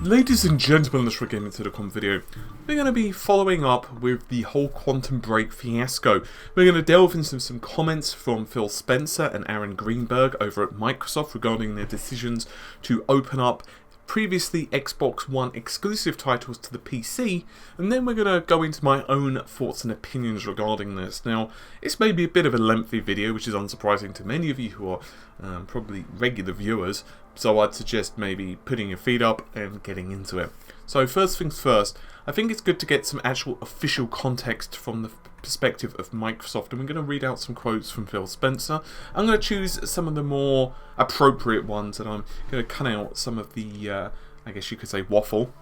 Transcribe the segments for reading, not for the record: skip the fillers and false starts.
Ladies and gentlemen, let's get into the video. We're going to be following up with the whole Quantum Break fiasco. We're going to delve into some comments from Phil Spencer and Aaron Greenberg over at Microsoft regarding their decisions to open up previously Xbox One exclusive titles to the PC, and then we're going to go into my own thoughts and opinions regarding this. Now, this may be a bit of a lengthy video, which is unsurprising to many of you who are probably regular viewers, so I'd suggest maybe putting your feet up and getting into it. So first things first, I think it's good to get some actual official context from the perspective of Microsoft, and we're going to read out some quotes from Phil Spencer. I'm going to choose some of the more appropriate ones, and I'm going to cut out some of the, I guess you could say, waffle.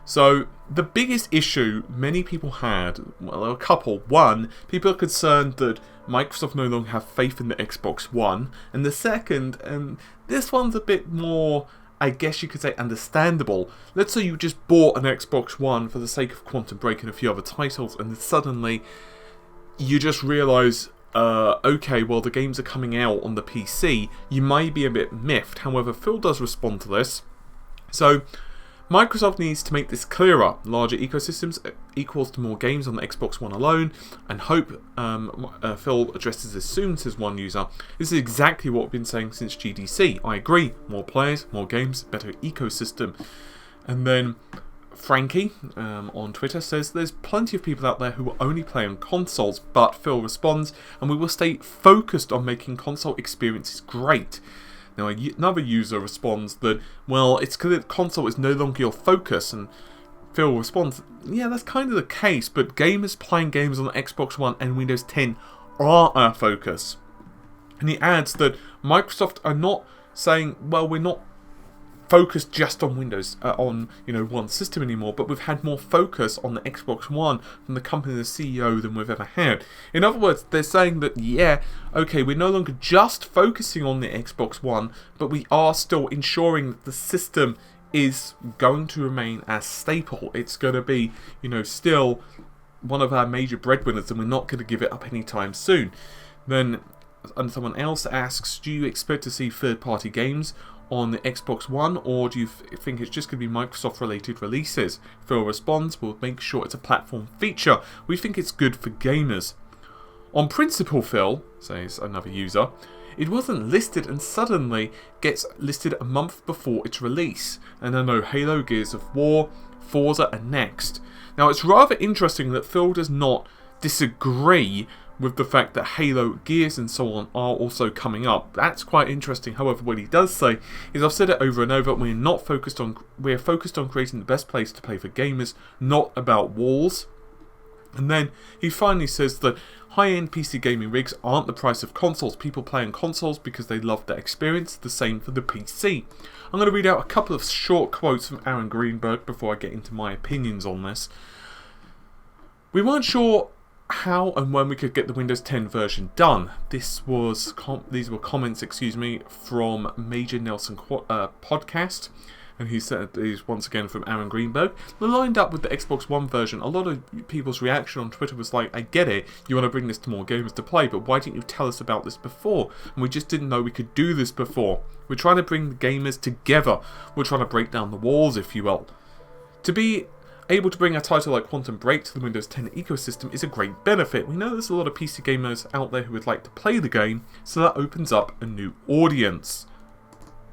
So, the biggest issue many people had, well, a couple. One, people are concerned that Microsoft no longer have faith in the Xbox One, and the second, and this one's a bit more, I guess you could say, understandable. Let's say you just bought an Xbox One for the sake of Quantum Break and a few other titles, and then suddenly you just realise, okay, well, the games are coming out on the PC. You may be a bit miffed. However, Phil does respond to this. So, Microsoft needs to make this clearer. Larger ecosystems equals to more games on the Xbox One alone, and hope Phil addresses this soon, says one user. This is exactly what we've been saying since GDC. I agree. More players, more games, better ecosystem. And then Frankie on Twitter says there's plenty of people out there who will only play on consoles, but Phil responds, and we will stay focused on making console experiences great. Now another user responds that, well, it's because the console is no longer your focus, and Phil responds, yeah, that's kind of the case, but gamers playing games on the Xbox One and Windows 10 are our focus. And he adds that Microsoft are not saying, well, we're not focused just on Windows, on one system anymore, but we've had more focus on the Xbox One from the company and the CEO than we've ever had. In other words, they're saying that, yeah, okay, we're no longer just focusing on the Xbox One, but we are still ensuring that the system is going to remain as staple. It's going to be, still one of our major breadwinners, and we're not going to give it up anytime soon. Then, and someone else asks, do you expect to see third-party games on the Xbox One, or do you think it's just going to be Microsoft related releases? Phil responds, we'll make sure it's a platform feature. We think it's good for gamers. On principle, Phil, says another user, it wasn't listed and suddenly gets listed a month before its release. And I know Halo, Gears of War, Forza are next. Now it's rather interesting that Phil does not disagree with the fact that Halo, Gears and so on are also coming up. That's quite interesting. However, what he does say is, I've said it over and over, we're focused on creating the best place to play for gamers, not about walls. And then he finally says that high-end PC gaming rigs aren't the price of consoles. People play on consoles because they love the experience, the same for the PC. I'm going to read out a couple of short quotes from Aaron Greenberg before I get into my opinions on this. We weren't sure how and when we could get the Windows 10 version done. These were comments, from Major Nelson podcast, and he said these once again from Aaron Greenberg. They're lined up with the Xbox One version. A lot of people's reaction on Twitter was like, I get it, you want to bring this to more gamers to play, but why didn't you tell us about this before? And we just didn't know we could do this before. We're trying to bring the gamers together. We're trying to break down the walls, if you will. To be able to bring a title like Quantum Break to the Windows 10 ecosystem is a great benefit. We know there's a lot of PC gamers out there who would like to play the game, so that opens up a new audience.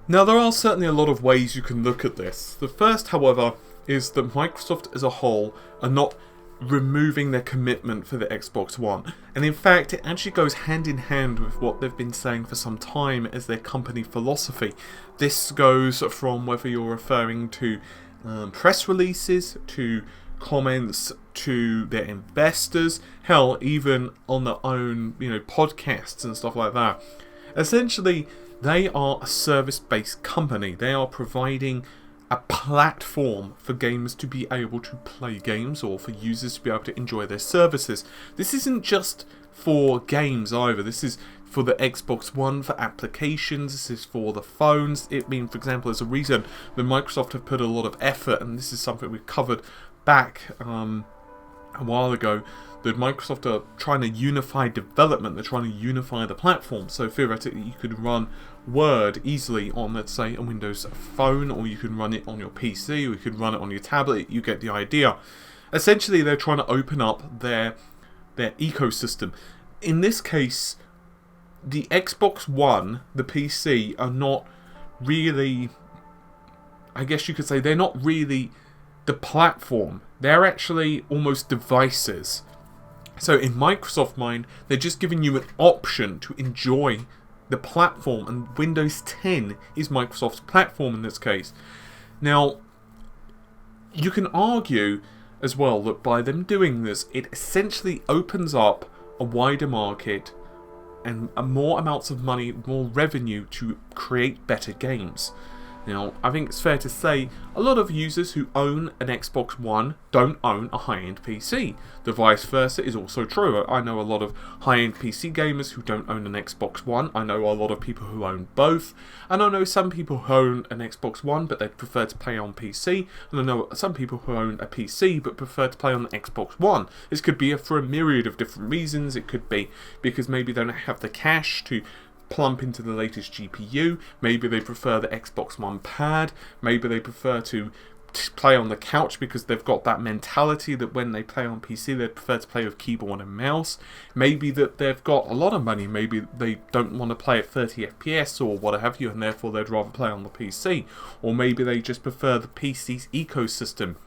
Now, there are certainly a lot of ways you can look at this. The first, however, is that Microsoft as a whole are not removing their commitment for the Xbox One. And in fact, it actually goes hand in hand with what they've been saying for some time as their company philosophy. This goes from whether you're referring to press releases, to comments to their investors, hell, even on their own, podcasts and stuff like that. Essentially, they are a service-based company. They are providing a platform for gamers to be able to play games, or for users to be able to enjoy their services. This isn't just for games either. This is for the Xbox One, for applications, this is for the phones. For example, there's a reason that Microsoft have put a lot of effort, and this is something we've covered back a while ago, that Microsoft are trying to unify development, they're trying to unify the platform. So theoretically you could run Word easily on, let's say, a Windows phone, or you can run it on your PC, or you could run it on your tablet. You get the idea. Essentially, they're trying to open up their ecosystem. In this case, the Xbox One, the PC, are not really, I guess you could say, they're not really the platform. They're actually almost devices. So in Microsoft mind, they're just giving you an option to enjoy the platform, and Windows 10 is Microsoft's platform in this case. Now, you can argue as well that by them doing this, it essentially opens up a wider market and more amounts of money, more revenue to create better games. Now, I think it's fair to say a lot of users who own an Xbox One don't own a high-end PC. The vice versa is also true. I know a lot of high-end PC gamers who don't own an Xbox One. I know a lot of people who own both. And I know some people who own an Xbox One but they prefer to play on PC. And I know some people who own a PC but prefer to play on the Xbox One. This could be for a myriad of different reasons. It could be because maybe they don't have the cash to plump into the latest GPU. Maybe they prefer the Xbox One pad. Maybe they prefer to play on the couch because they've got that mentality that when they play on PC they prefer to play with keyboard and mouse. Maybe that they've got a lot of money. Maybe they don't want to play at 30 FPS or what have you, and therefore they'd rather play on the PC. Or maybe they just prefer the PC's ecosystem.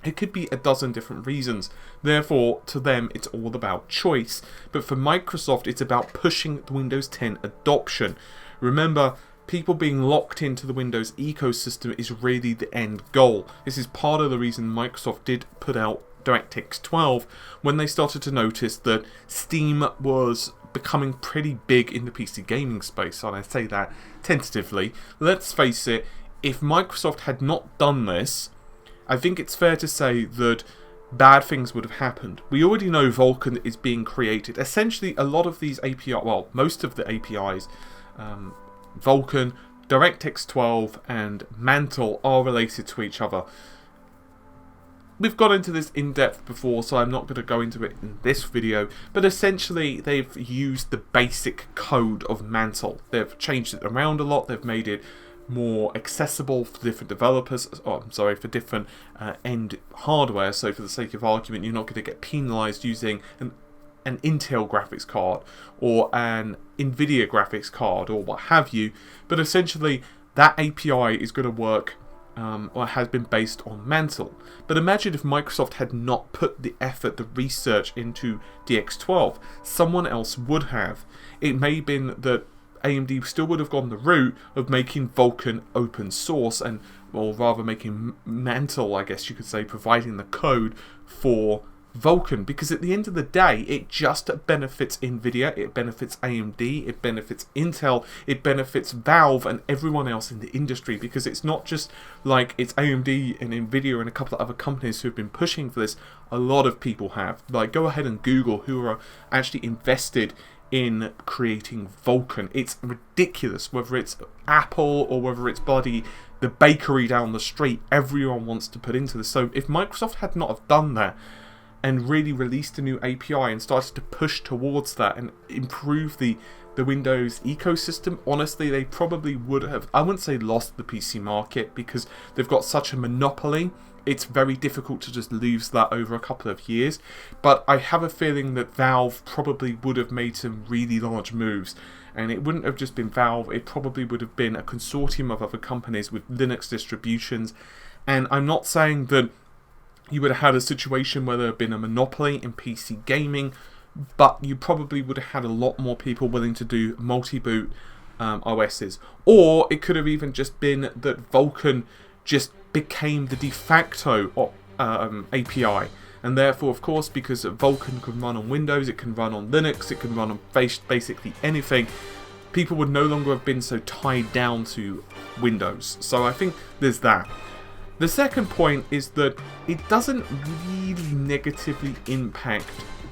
It could be a dozen different reasons. Therefore, to them, it's all about choice. But for Microsoft, it's about pushing the Windows 10 adoption. Remember, people being locked into the Windows ecosystem is really the end goal. This is part of the reason Microsoft did put out DirectX 12 when they started to notice that Steam was becoming pretty big in the PC gaming space. And I say that tentatively. Let's face it, if Microsoft had not done this, I think it's fair to say that bad things would have happened. We already know Vulkan is being created. Essentially, a lot of these APIs, well, most of the APIs, Vulkan, DirectX 12, and Mantle are related to each other. We've got into this in depth before, so I'm not going to go into it in this video, but essentially they've used the basic code of Mantle. They've changed it around a lot, they've made it more accessible for different developers, for different end hardware. So for the sake of argument, you're not going to get penalized using an Intel graphics card or an Nvidia graphics card or what have you, but essentially that API is going to work or has been based on Mantle. But imagine if Microsoft had not put the effort, the research into DX12. Someone else would have. It may have been that AMD still would have gone the route of making Vulkan open source, and, or rather making Mantle, I guess you could say, providing the code for Vulkan, because at the end of the day, it just benefits Nvidia, it benefits AMD, it benefits Intel, it benefits Valve and everyone else in the industry, because it's not just like it's AMD and Nvidia and a couple of other companies who have been pushing for this. A lot of people have. Like, go ahead and Google who are actually invested in creating Vulkan. It's ridiculous, whether it's Apple or whether it's the bakery down the street. Everyone wants to put into this. So if Microsoft had not have done that and really released a new API and started to push towards that and improve the Windows ecosystem, honestly, they probably would have, I wouldn't say lost the PC market, because they've got such a monopoly. It's very difficult to just lose that over a couple of years. But I have a feeling that Valve probably would have made some really large moves. And it wouldn't have just been Valve, it probably would have been a consortium of other companies with Linux distributions. And I'm not saying that you would have had a situation where there had been a monopoly in PC gaming, but you probably would have had a lot more people willing to do multi-boot OSs. Or it could have even just been that Vulkan just became the de facto API. And therefore, of course, because Vulkan can run on Windows, it can run on Linux, it can run on basically anything, people would no longer have been so tied down to Windows. So I think there's that. The second point is that it doesn't really negatively impact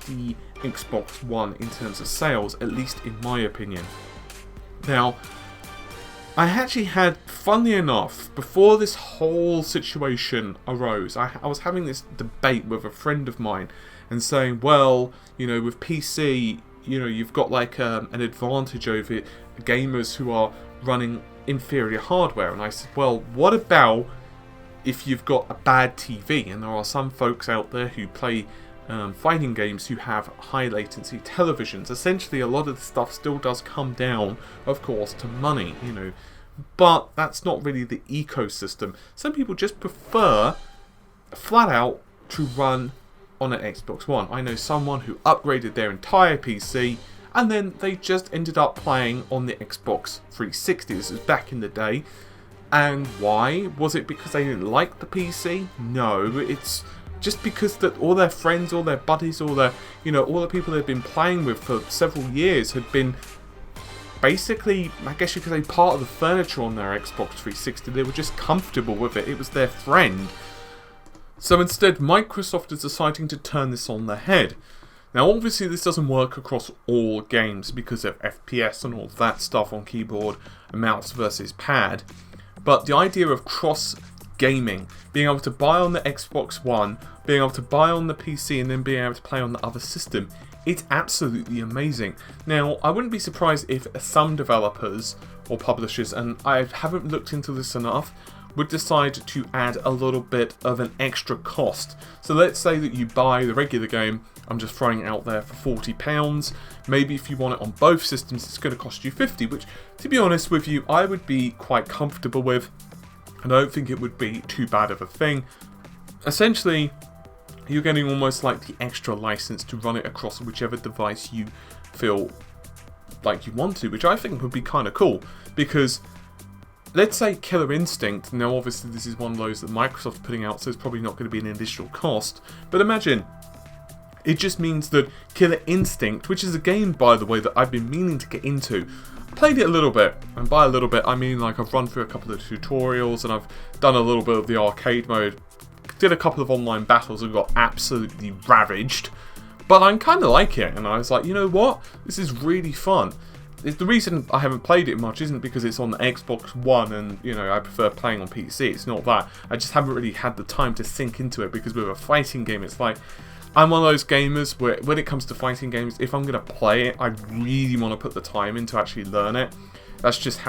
the Xbox One in terms of sales, at least in my opinion. Now, I actually had, funnily enough, before this whole situation arose, I was having this debate with a friend of mine, and saying, well, you know, with PC, you know, you've got like an advantage over gamers who are running inferior hardware. And I said, well, what about if you've got a bad TV? And there are some folks out there who play fighting games who have high latency televisions. Essentially, a lot of the stuff still does come down, of course, to money, you know. But that's not really the ecosystem. Some people just prefer flat out to run on an Xbox One. I know someone who upgraded their entire PC and then they just ended up playing on the Xbox 360. This was back in the day. And why? Was it because they didn't like the PC? No, it's just because that all their friends, all their buddies, all their, you know, all the people they've been playing with for several years had been basically, I guess you could say, part of the furniture on their Xbox 360. They were just comfortable with it. It was their friend. So instead, Microsoft is deciding to turn this on their head. Now, obviously, this doesn't work across all games because of FPS and all that stuff on keyboard and mouse versus pad. But the idea of cross-gaming, being able to buy on the Xbox One, being able to buy on the PC, and then being able to play on the other system, it's absolutely amazing. Now, I wouldn't be surprised if some developers or publishers, and I haven't looked into this enough, would decide to add a little bit of an extra cost. So let's say that you buy the regular game, I'm just throwing it out there, for £40. Maybe if you want it on both systems, it's going to cost you £50, which, to be honest with you, I would be quite comfortable with. And I don't think it would be too bad of a thing. Essentially, you're getting almost like the extra license to run it across whichever device you feel like you want to, which I think would be kind of cool. Because let's say Killer Instinct, now obviously this is one of those that Microsoft's putting out, so it's probably not going to be an additional cost. But imagine, it just means that Killer Instinct, which is a game, by the way, that I've been meaning to get into, played it a little bit, and by a little bit I mean like I've run through a couple of tutorials and I've done a little bit of the arcade mode, did a couple of online battles and got absolutely ravaged, but I kind of like it, and I was like, you know what, this is really fun. The reason I haven't played it much isn't because it's on the Xbox One and, you know, I prefer playing on PC. It's not that. I just haven't really had the time to sink into it, because with a fighting game, it's like, I'm one of those gamers where when it comes to fighting games, if I'm going to play it, I really want to put the time in to actually learn it. That's just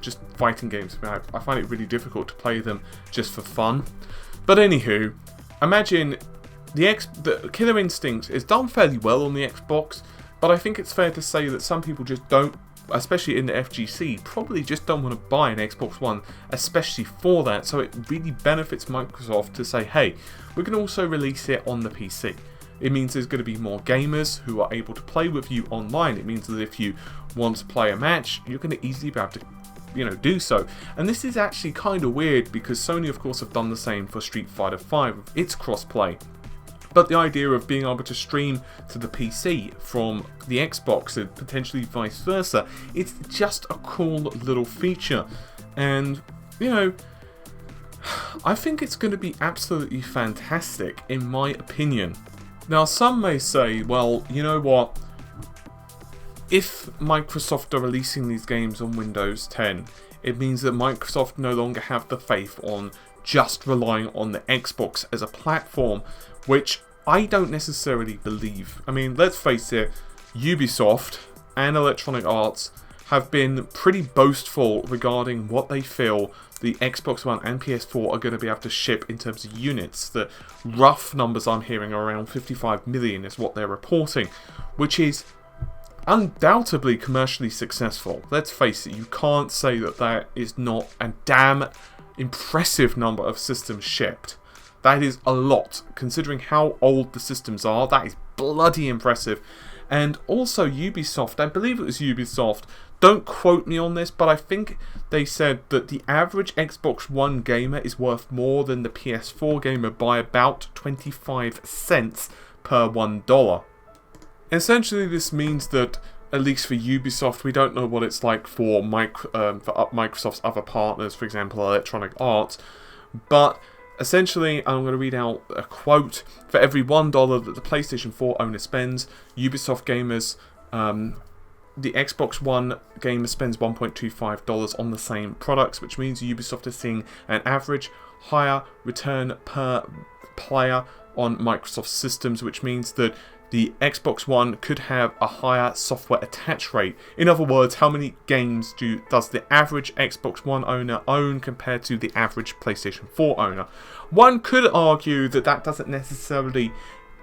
just fighting games. I find it really difficult to play them just for fun. But anywho, imagine the Killer Instinct is done fairly well on the Xbox, but I think it's fair to say that some people just don't, especially in the FGC, probably just don't want to buy an Xbox One, especially for that. So it really benefits Microsoft to say, hey, we can also release it on the PC. It means there's going to be more gamers who are able to play with you online. It means that if you want to play a match, you're going to easily be able to, you know, do so. And this is actually kind of weird, because Sony, of course, have done the same for Street Fighter V with its crossplay. But the idea of being able to stream to the PC from the Xbox and potentially vice versa, it's just a cool little feature. And, you know, I think it's going to be absolutely fantastic, in my opinion. Now, some may say, well, you know what? If Microsoft are releasing these games on Windows 10, it means that Microsoft no longer have the faith on just relying on the Xbox as a platform, which I don't necessarily believe. I mean, let's face it, Ubisoft and Electronic Arts have been pretty boastful regarding what they feel the Xbox One and PS4 are going to be able to ship in terms of units. The rough numbers I'm hearing are around 55 million is what they're reporting, which is undoubtedly commercially successful. Let's face it, you can't say that that is not a damn impressive number of systems shipped. That is a lot, considering how old the systems are. That is bloody impressive. And also Ubisoft, I believe it was Ubisoft, don't quote me on this, but I think they said that the average Xbox One gamer is worth more than the PS4 gamer by about 25 cents per $1. Essentially, this means that, at least for Ubisoft, we don't know what it's like for Microsoft's other partners, for example, Electronic Arts, but essentially, I'm going to read out a quote. For every $1 that the PlayStation 4 owner spends, Ubisoft gamers, the Xbox One gamer spends $1.25 on the same products, which means Ubisoft is seeing an average higher return per player on Microsoft systems, which means that the Xbox One could have a higher software attach rate. In other words, how many games does the average Xbox One owner own compared to the average PlayStation 4 owner? One could argue that that doesn't necessarily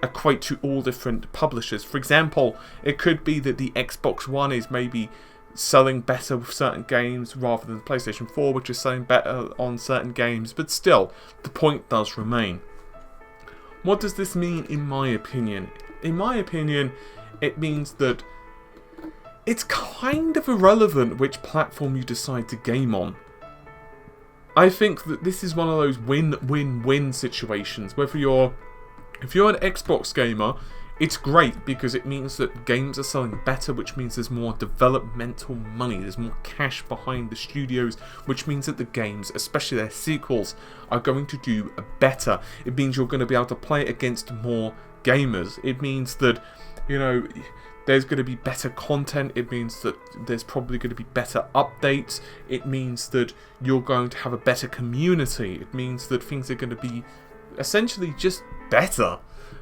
equate to all different publishers. For example, it could be that the Xbox One is maybe selling better with certain games rather than the PlayStation 4, which is selling better on certain games, but still, the point does remain. What does this mean in my opinion? In my opinion, it means that it's kind of irrelevant which platform you decide to game on. I think that this is one of those win-win-win situations. If you're an Xbox gamer, it's great because it means that games are selling better, which means there's more developmental money, there's more cash behind the studios, which means that the games, especially their sequels, are going to do better. It means you're going to be able to play against more gamers. It means that, you know, there's going to be better content. It means that there's probably going to be better updates. It means that you're going to have a better community. It means that things are going to be essentially just better.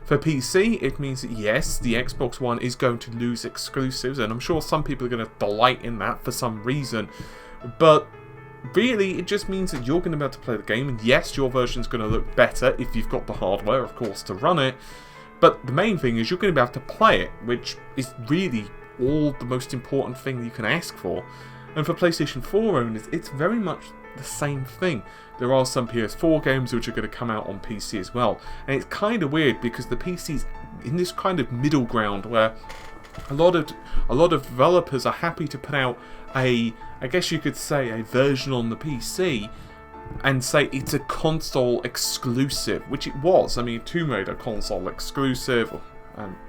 For PC, it means that yes, the Xbox One is going to lose exclusives, and I'm sure some people are going to delight in that for some reason, but really it just means that you're going to be able to play the game, and yes, your version's going to look better if you've got the hardware, of course, to run it, but the main thing is you're going to be able to play it, which is really all the most important thing you can ask for. And for PlayStation 4 owners, it's very much the same thing. There are some PS4 games which are going to come out on PC as well, and it's kind of weird because the PC's in this kind of middle ground where a lot of developers are happy to put out I guess you could say a version on the PC and say it's a console exclusive, which it was. I mean, Tomb Raider console exclusive.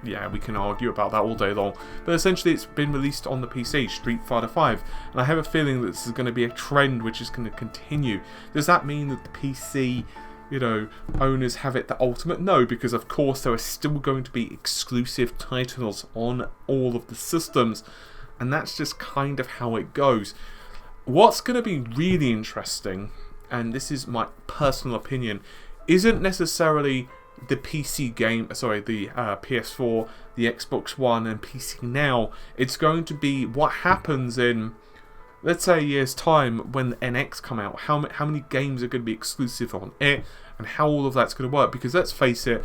Yeah, we can argue about that all day long, but essentially it's been released on the PC, Street Fighter V, and I have a feeling that this is going to be a trend which is going to continue. Does that mean that the PC, you know, owners have it the ultimate? No, because of course there are still going to be exclusive titles on all of the systems, and that's just kind of how it goes. What's going to be really interesting, and this is my personal opinion, isn't necessarily the PC game, the PS4, the Xbox One, and PC Now. It's going to be what happens in, let's say, a year's time when the NX come out. How many games are going to be exclusive on it, and how all of that's going to work. Because let's face it,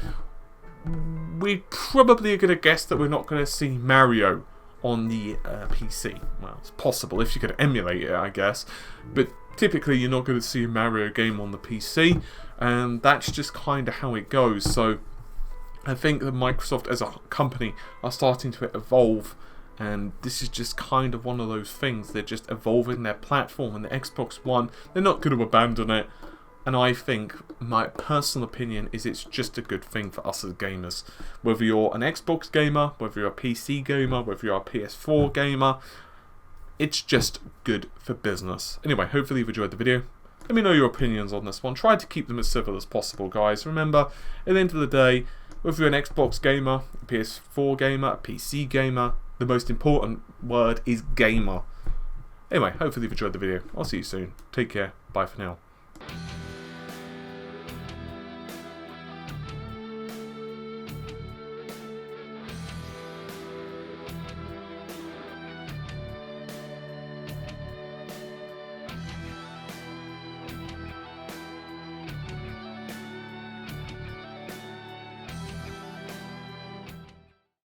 we probably are going to guess that we're not going to see Mario on the PC. Well, it's possible if you could emulate it, I guess, but typically you're not going to see a Mario game on the PC, and that's just kind of how it goes. So I think that Microsoft as a company are starting to evolve, and this is just kind of one of those things. They're just evolving their platform, and the Xbox One, they're not going to abandon it. And I think, my personal opinion is it's just a good thing for us as gamers. Whether you're an Xbox gamer, whether you're a PC gamer, whether you're a PS4 gamer, it's just good for business. Anyway, hopefully you've enjoyed the video. Let me know your opinions on this one. Try to keep them as civil as possible, guys. Remember, at the end of the day, whether you're an Xbox gamer, a PS4 gamer, a PC gamer, the most important word is gamer. Anyway, hopefully you've enjoyed the video. I'll see you soon. Take care. Bye for now.